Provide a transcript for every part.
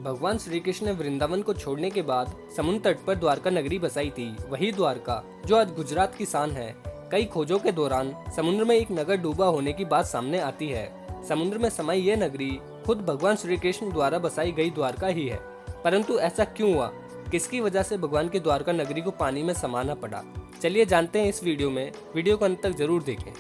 भगवान श्री कृष्ण ने वृंदावन को छोड़ने के बाद समुद्र तट पर द्वारका नगरी बसाई थी, वही द्वारका जो आज गुजरात की शान है। कई खोजों के दौरान समुद्र में एक नगर डूबा होने की बात सामने आती है। समुद्र में समाई यह नगरी खुद भगवान श्री कृष्ण द्वारा बसाई गई द्वारका ही है। परंतु ऐसा क्यों हुआ, किसकी वजह से भगवान की द्वारका नगरी को पानी में समाना पड़ा, चलिए जानते हैं इस वीडियो में। वीडियो को अंत तक जरूर देखें।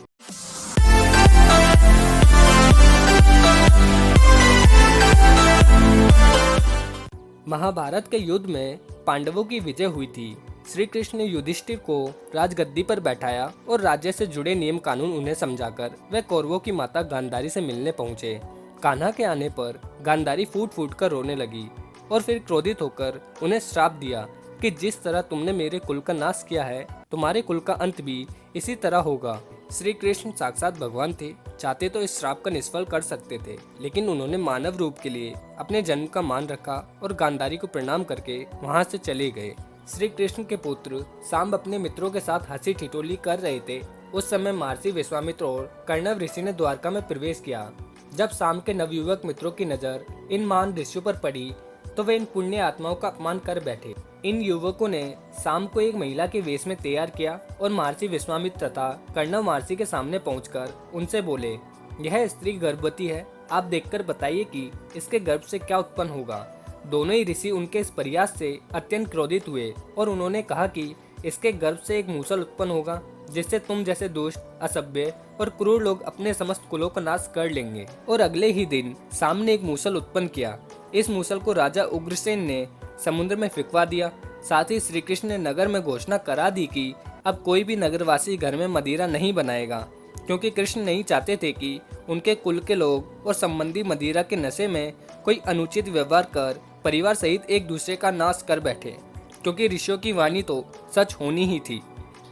महाभारत के युद्ध में पांडवों की विजय हुई थी। श्री कृष्ण ने युधिष्ठिर को राजगद्दी पर बैठाया और राज्य से जुड़े नियम कानून उन्हें समझाकर वे कौरवों की माता गांधारी से मिलने पहुंचे। कान्हा के आने पर गांधारी फूट फूट कर रोने लगी और फिर क्रोधित होकर उन्हें श्राप दिया कि जिस तरह तुमने मेरे कुल का नाश किया है, तुम्हारे कुल का अंत भी इसी तरह होगा। श्री कृष्ण साक्षात भगवान थे, चाहते तो इस श्राप का निष्फल कर सकते थे, लेकिन उन्होंने मानव रूप के लिए अपने जन्म का मान रखा और गांधारी को प्रणाम करके वहां से चले गए। श्री कृष्ण के पुत्र सांब अपने मित्रों के साथ हंसी ठिठोली कर रहे थे। उस समय महर्षि विश्वामित्र और कर्णव ऋषि ने द्वारका में प्रवेश किया। जब सांब के नवयुवक मित्रों की नजर इन महान ऋषियों पर पड़ी तो वे इन पुण्य आत्माओं का अपमान कर बैठे। इन युवकों ने सांब को एक महिला के वेश में तैयार किया और महर्षि विश्वामित्र तथा कर्णव महर्षि के सामने पहुंचकर उनसे बोले, यह स्त्री गर्भवती है, आप देखकर बताइए कि इसके गर्भ से क्या उत्पन्न होगा। दोनों ही ऋषि उनके इस प्रयास से अत्यंत क्रोधित हुए और उन्होंने कहा कि इसके गर्भ से एक मूसल उत्पन्न होगा, जिससे तुम जैसे दुष्ट, असभ्य और क्रूर लोग अपने समस्त कुलों का नाश कर लेंगे। और अगले ही दिन सांब ने एक मूसल उत्पन्न किया। इस मूसल को राजा उग्रसेन ने समुद्र में फेंकवा दिया। साथ ही श्री कृष्ण ने नगर में घोषणा करा दी कि अब कोई भी नगरवासी घर में मदिरा नहीं बनाएगा, क्योंकि कृष्ण नहीं चाहते थे कि उनके कुल के लोग और संबंधी मदिरा के नशे में कोई अनुचित व्यवहार कर परिवार सहित एक दूसरे का नाश कर बैठे, क्योंकि ऋषियों की वाणी तो सच होनी ही थी।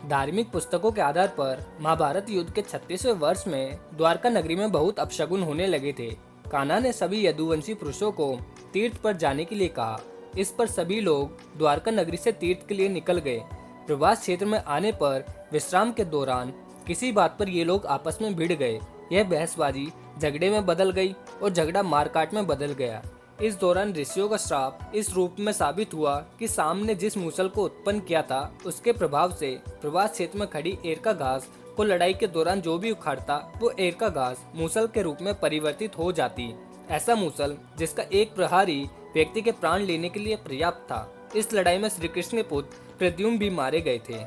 धार्मिक पुस्तकों के आधार पर महाभारत युद्ध के 36वें वर्ष में द्वारका नगरी में बहुत अपशगुन होने लगे थे। कान्हा ने सभी यदुवंशी पुरुषों को तीर्थ पर जाने के लिए कहा। इस पर सभी लोग द्वारका नगरी से तीर्थ के लिए निकल गए। प्रवास क्षेत्र में आने पर विश्राम के दौरान किसी बात पर ये लोग आपस में भिड़ गए। यह बहसबाजी झगड़े में बदल गई और झगड़ा मारकाट में बदल गया। इस दौरान ऋषियों का श्राप इस रूप में साबित हुआ कि सांब ने जिस मूसल को उत्पन्न किया था, उसके प्रभाव से प्रवास क्षेत्र में खड़ी एरका घास को लड़ाई के दौरान जो भी उखाड़ता, वो एरका घास मूसल के रूप में परिवर्तित हो जाती। ऐसा मूसल जिसका एक प्रहारी व्यक्ति के प्राण लेने के लिए पर्याप्त था। इस लड़ाई में श्री कृष्ण के पुत्र प्रद्युम्न भी मारे गए थे।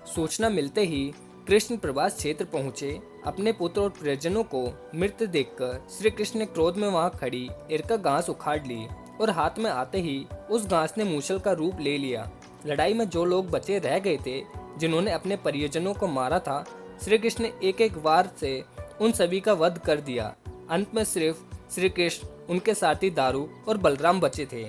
सूचना मिलते ही कृष्ण प्रवास क्षेत्र पहुंचे। अपने पुत्र और परिजनों को मृत देखकर श्री कृष्ण ने क्रोध में वहां खड़ी एरका घास उखाड़ ली और हाथ में आते ही उस घास ने मूसल का रूप ले लिया। लड़ाई में जो लोग बचे रह गए थे, जिन्होंने अपने परिजनों को मारा था, श्री कृष्ण ने एक एक वार से उन सभी का वध कर दिया। अंत में सिर्फ श्री कृष्ण, उनके साथी दारुक और बलराम बचे थे।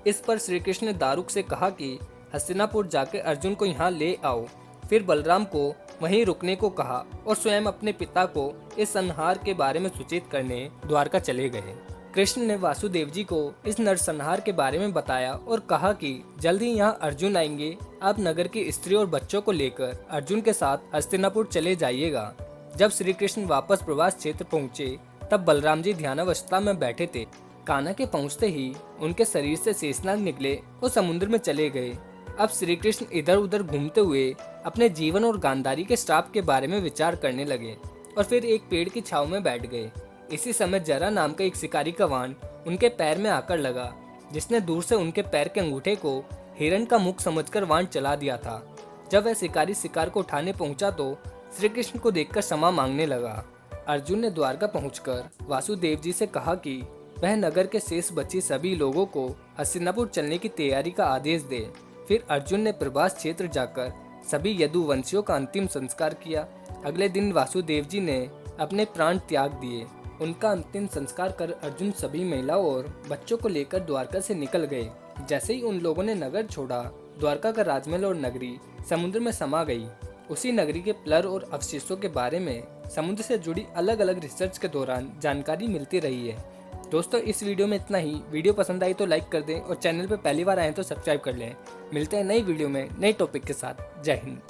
इस पर श्री कृष्ण ने दारुक से कहा कि हस्तिनापुर जाकर अर्जुन को यहाँ ले आओ। फिर बलराम को वहीं रुकने को कहा और स्वयं अपने पिता को इस संहार के बारे में सूचित करने द्वारका चले गए। कृष्ण ने वासुदेव जी को इस नरसंहार के बारे में बताया और कहा कि जल्द ही यहाँ अर्जुन आएंगे, आप नगर की स्त्री और बच्चों को लेकर अर्जुन के साथ हस्तिनापुर चले जाइएगा। जब श्री कृष्ण वापस प्रवास क्षेत्र पहुँचे तब बलराम जी ध्यानावस्था में बैठे थे। कान्हा के पहुँचते ही उनके शरीर से शेषनाग निकले और समुद्र में चले गए। अब श्री कृष्ण इधर उधर घूमते हुए अपने जीवन और गांधारी के श्राप के बारे में विचार करने लगे और फिर एक पेड़ की छांव में बैठ गए। इसी समय जरा नाम का एक शिकारी का वाण उनके पैर में आकर लगा, जिसने दूर से उनके पैर के अंगूठे को हिरण का मुख समझकर वाण चला दिया था। जब वह शिकारी शिकार को उठाने पहुंचा तो श्री कृष्ण को देखकर क्षमा मांगने लगा। अर्जुन ने द्वारका पहुंचकर वासुदेव जी से कहा कि वह नगर के शेष बची सभी लोगों को हस्तिनापुर चलने की तैयारी का आदेश दे। फिर अर्जुन ने प्रभास क्षेत्र जाकर सभी यदुवंशियों का अंतिम संस्कार किया। अगले दिन वासुदेव जी ने अपने प्राण त्याग दिए। उनका अंतिम संस्कार कर अर्जुन सभी महिलाओं और बच्चों को लेकर द्वारका से निकल गए। जैसे ही उन लोगों ने नगर छोड़ा, द्वारका का राजमहल और नगरी समुद्र में समा गई। उसी नगरी के प्लर और अवशेषों के बारे में समुद्र से जुड़ी अलग अलग रिसर्च के दौरान जानकारी मिलती रही है। दोस्तों, इस वीडियो में इतना ही। वीडियो पसंद आई तो लाइक कर दें और चैनल पर पहली बार आए तो सब्सक्राइब कर लें। मिलते हैं नई वीडियो में नए टॉपिक के साथ। जय हिंद।